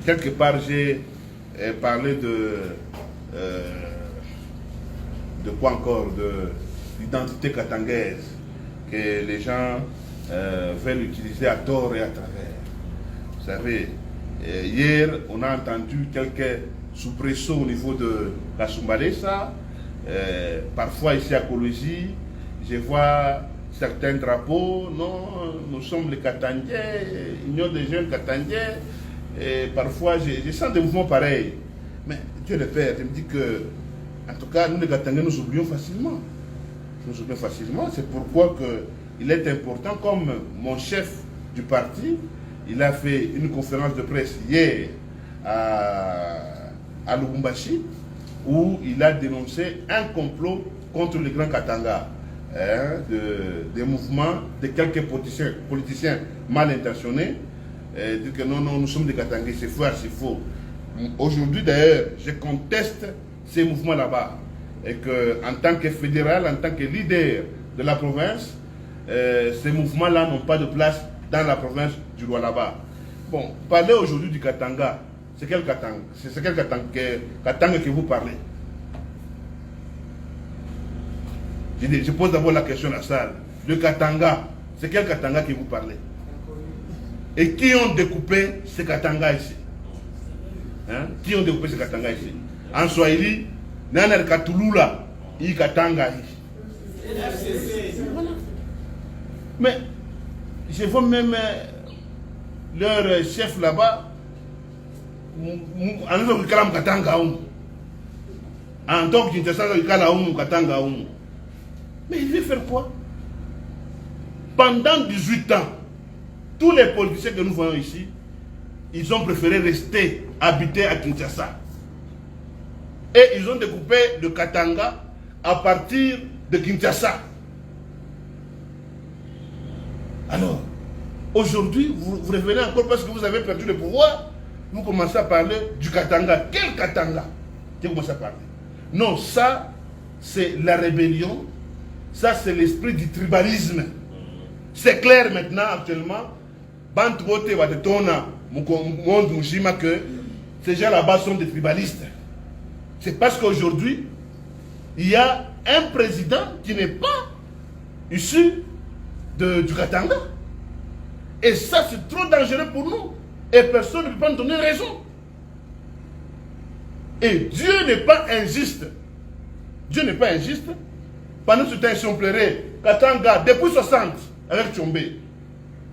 quelque part, j'ai parlé de quoi encore, de l'identité katangaise, que les gens veulent utiliser à tort et à travers. Vous savez, hier, on a entendu quelques soubresauts au niveau de la Sumbalesa. Parfois, ici à Kolosi, je vois certains drapeaux. Non, nous sommes les Katangais, Union des jeunes Katangais. Et parfois, je sens des mouvements pareils. Mais Dieu le Père, je me dis que, en tout cas, nous les Katangais, nous oublions facilement. Nous oublions facilement. C'est pourquoi il est important, comme mon chef du parti, il a fait une conférence de presse hier à Lubumbashi, où il a dénoncé un complot contre les grands Katanga, des mouvements de quelques politiciens mal intentionnés, dire que non, nous sommes des Katangais, c'est faux, c'est faux. Aujourd'hui d'ailleurs, je conteste ces mouvements là-bas, et qu'en tant que fédéral, en tant que leader de la province, ces mouvements-là n'ont pas de place dans la province du Lualaba. Bon, parlez aujourd'hui du Katanga. C'est quel Katanga? C'est quel Katanga que vous parlez? Je pose d'abord la question à la salle. Le Katanga, c'est quel Katanga que vous parlez? Et qui ont découpé ces Katanga ici? Hein? Qui ont découpé ces Katanga ici? En Swahili, Nanar Katulula, I Katanga ici. Mais je vois même leur chef là-bas, en tant que mais il veut faire quoi? Pendant 18 ans, tous les politiciens que nous voyons ici, ils ont préféré rester habiter à Kinshasa. Et ils ont découpé le Katanga à partir de Kinshasa. Alors, aujourd'hui, vous revenez encore parce que vous avez perdu le pouvoir. Vous commencez à parler du Katanga. Quel Katanga? Vous commencez à parler. Non, ça, c'est la rébellion. Ça, c'est l'esprit du tribalisme. C'est clair maintenant, actuellement. Bantubote Watetona, Monde Mujima, que ces gens là-bas sont des tribalistes. C'est parce qu'aujourd'hui, il y a un président qui n'est pas issu du Katanga. Et ça, c'est trop dangereux pour nous. Et personne ne peut pas nous donner raison. Et Dieu n'est pas injuste. Dieu n'est pas injuste. Pendant ce temps, si on plairait, Katanga, depuis 60, avec Tchombe,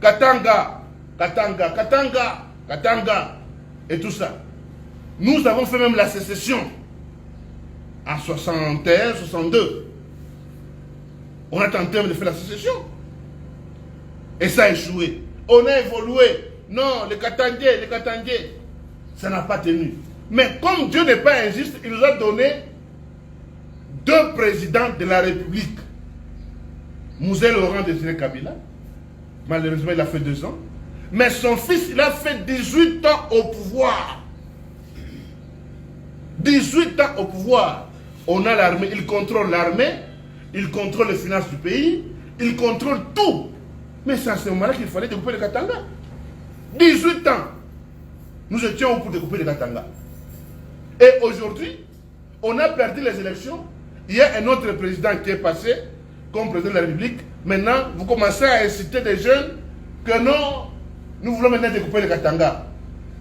Katanga, et tout ça. Nous avons fait même la sécession en 61, 62. On a tenté de faire la sécession. Et ça a échoué. On a évolué. Non, les Katangais, ça n'a pas tenu. Mais comme Dieu n'est pas injuste, il nous a donné 2 présidents de la République. Mouzé Laurent Désiré Kabila, malheureusement il a fait 2 ans. Mais son fils, il a fait 18 ans au pouvoir. 18 ans au pouvoir. On a l'armée, il contrôle l'armée, il contrôle les finances du pays, il contrôle tout. Mais c'est à ce moment-là qu'il fallait découper le Katanga. 18 ans, nous étions pour découper le Katanga. Et aujourd'hui, on a perdu les élections. Il y a un autre président qui est passé comme président de la République. Maintenant, vous commencez à inciter des jeunes que non, nous voulons maintenant découper le Katanga.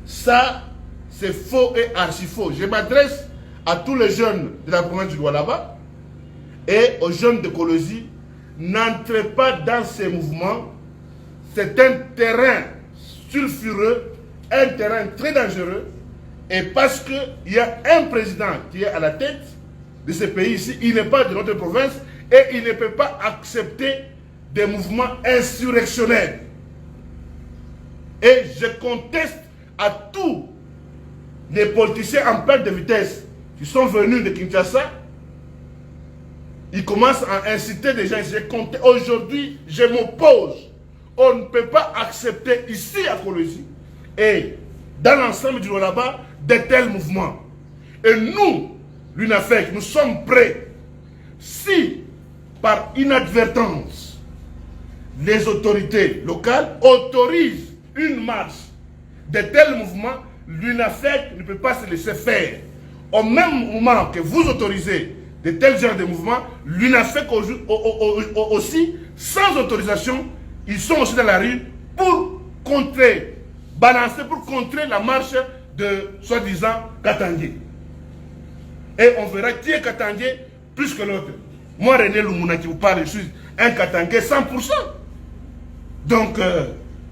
Ça, c'est faux et archi faux. Je m'adresse à tous les jeunes de la province du Lualaba et aux jeunes de Kolosi. N'entrez pas dans ces mouvements. C'est un terrain sulfureux, un terrain très dangereux. Et parce qu'il y a un président qui est à la tête de ce pays ici, il n'est pas de notre province et il ne peut pas accepter des mouvements insurrectionnels. Et je conteste à tous les politiciens en perte de vitesse qui sont venus de Kinshasa. Ils commencent à inciter des gens. Aujourd'hui, je m'oppose. On ne peut pas accepter ici à Kolosi et dans l'ensemble du Lualaba de tels mouvements. Et nous, l'UNAFEC, nous sommes prêts. Si, par inadvertance, les autorités locales autorisent une marche de tels mouvements, l'UNAFEC ne peut pas se laisser faire. Au même moment que vous autorisez de tels genres de mouvements, l'UNAFEC aussi, sans autorisation, ils sont aussi dans la rue pour contrer, balancer, pour contrer la marche de soi-disant Katangé. Et on verra qui est Katangé plus que l'autre. Moi, René Lumuna qui vous parle, je suis un Katangé 100%. Donc,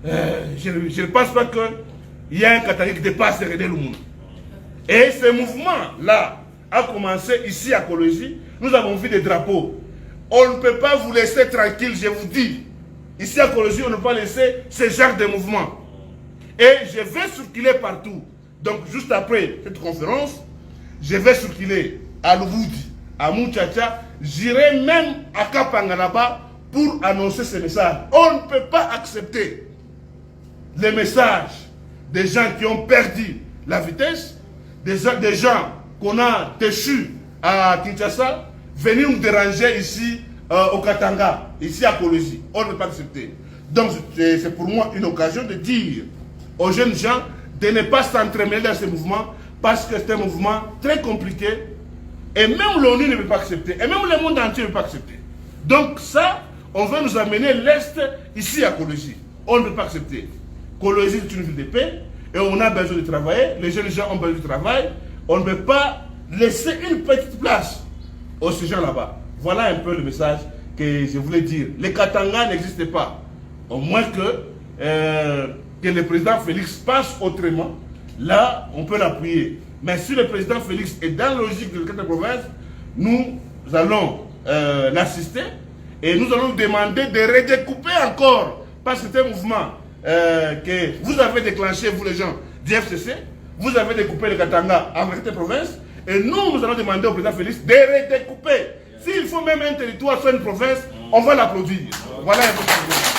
je ne pense pas qu'il y a un Katangé qui dépasse René Lumuna. Et ce mouvement-là a commencé ici à Kolosi. Nous avons vu des drapeaux. On ne peut pas vous laisser tranquille, je vous dis. Ici à Kolosi, on ne peut pas laisser ce genre de mouvement. Et je vais circuler partout. Donc, juste après cette conférence, je vais circuler à Lubudi, à Mouchacha. J'irai même à Kapanganaba pour annoncer ce message. On ne peut pas accepter les messages des gens qui ont perdu la vitesse, des gens qu'on a déchus à Kinshasa, venir nous déranger ici au Katanga, ici à Kolosi. On ne peut pas accepter. Donc c'est pour moi une occasion de dire aux jeunes gens de ne pas s'entremêler dans ce mouvement parce que c'est un mouvement très compliqué et même l'ONU ne peut pas accepter, et même le monde entier ne peut pas accepter. Donc ça, on va nous amener l'Est ici à Kolosi. On ne peut pas accepter. Kolosi est une ville de paix et on a besoin de travailler, les jeunes gens ont besoin de travail. On ne peut pas laisser une petite place aux gens là-bas. Voilà un peu le message que je voulais dire. Les Katanga n'existent pas. Au moins que le président Félix passe autrement, là, on peut l'appuyer. Mais si le président Félix est dans la logique de la province, nous allons l'assister et nous allons demander de redécouper encore. Parce que c'est un mouvement que vous avez déclenché, vous les gens du FCC, vous avez découpé le Katanga en cette province, et nous allons demander au président Félix de redécouper. S'il faut même un territoire sur une province, on va l'applaudir. Voilà un peu.